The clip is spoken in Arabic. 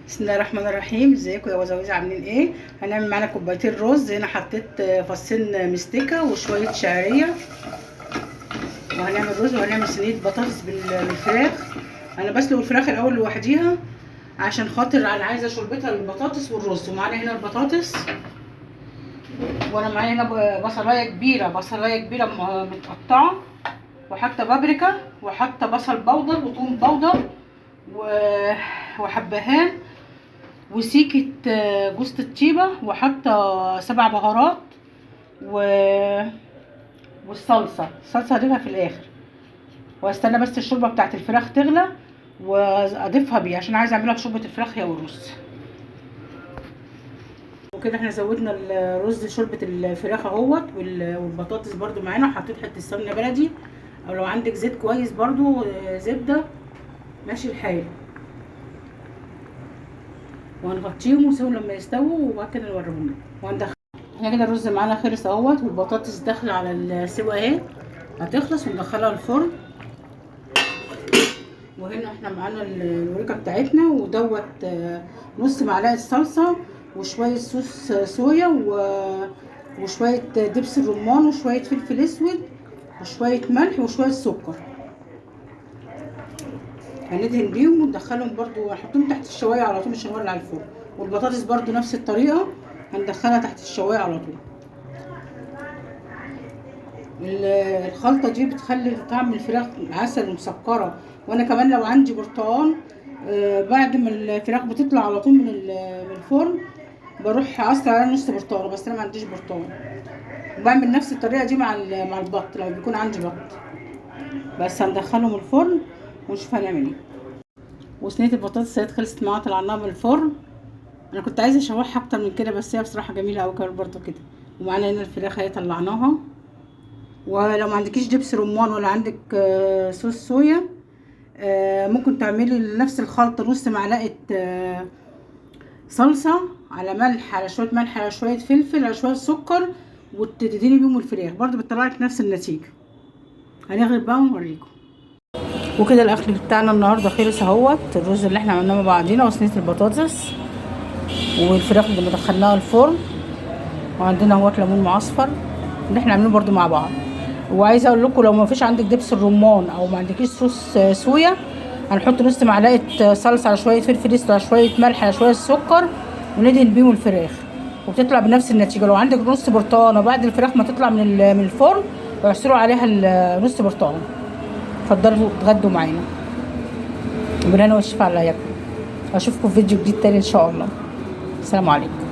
بسم الله الرحمن الرحيم. ازيكم يا وزويز، عاملين ايه؟ هنعمل معانا كوبايتين رز. هنا حطيت فصين مستكه وشويه شعريه، وهنعمل رز وهنعمل صينيه بطاطس بالفراخ. انا بسلق الفراخ الاول لوحديها عشان خاطر انا عايزه شوربتها للبطاطس والرز. ومعانا هنا البطاطس، وانا معايا هنا بصلايه كبيره متقطعه، وحاطه بابريكا، وحاطه بصل بودر وثوم بودر وحبهان وسيكة جوزة الطيبة، وحاطة 7 بهارات والصلصة هضيفها في الاخر، واستنى بس الشوربة بتاعت الفراخ تغلى واضيفها بيها عشان عايزه اعملها بشوربة الفراخ هي والرز. وكده احنا زودنا الرز شوربة الفراخ اهوت، والبطاطس برضو معانا. حطيت حتة سمنة بلدي، او لو عندك زيت كويس برضو زبدة ماشي الحال، وهنغطيهم ونسيبهم لما يستووا وبعد كده نوريهم لكم. احنا كده الرز معانا خلص اهوت، والبطاطس داخله على السوا اهي، هتخلص وندخلها الفرن. وهنا احنا معانا الوريكه بتاعتنا ودوت نص معلقه صلصه وشويه صوص صويا وشويه دبس الرمان وشويه فلفل اسود وشويه ملح وشويه سكر. هندهن بيهم وندخلهم برضو، هنحطهم تحت الشوايه على طول، مش هنولع الفرن. والبطاطس برضو نفس الطريقه، هندخلها تحت الشوايه على طول. الخلطه دي بتخلي طعم الفراخ عسل ومسكره. وانا كمان لو عندي برتقال بعد ما الفراخ بتطلع على طول من الفرن بروح اعصر عليها نص برتقال، بس انا ما عنديش برتقال. وبعمل نفس الطريقه دي مع البط لو بيكون عندي بط. بس هندخلهم الفرن ونشوف هنعمل ايه. وصينيه البطاطس خلصت معاها، طلعناها من الفرن. انا كنت عايزه اشوحها اكتر من كده، بس هي بصراحه جميله قوي كمان برضو كده. ومعانا هنا الفراخ اهي طلعناها. ولو ما عندكيش دبس رمان ولا عندك صوص صويا، ممكن تعملي نفس الخلطه، نص معلقه صلصه على ملح، على شويه ملح، على شويه فلفل، على شويه سكر، وتدهني بيهم الفراخ، برضو بتطلعلك نفس النتيجه. هنغرب بقى ونوريكم. وكده الاكل بتاعنا النهارده خلص اهوت، الرز اللي احنا عملناه مع بعضينا، وصينيه البطاطس، والفراخ اللي دخلناها الفرن، وعندنا اهوت ليمون معصفر اللي احنا عاملينه برضو مع بعض. وعايزه اقول لكم، لو ما فيش عندك دبس الرمان او ما عندكيش صوص صويا، هنحط نص معلقه صلصه على شويه فلفل اسود على شويه ملح على شويه سكر، وندهن بيهم الفراخ، وبتطلع بنفس النتيجه. لو عندك نص برتقانه بعد الفراخ ما تطلع من الفرن، اعصروا عليها نص برتقانه. اتفضلوا اتغدوا معانا، وبالهنا والشفا على ياكل. اشوفكم في فيديو جديد تاني ان شاء الله. السلام عليكم.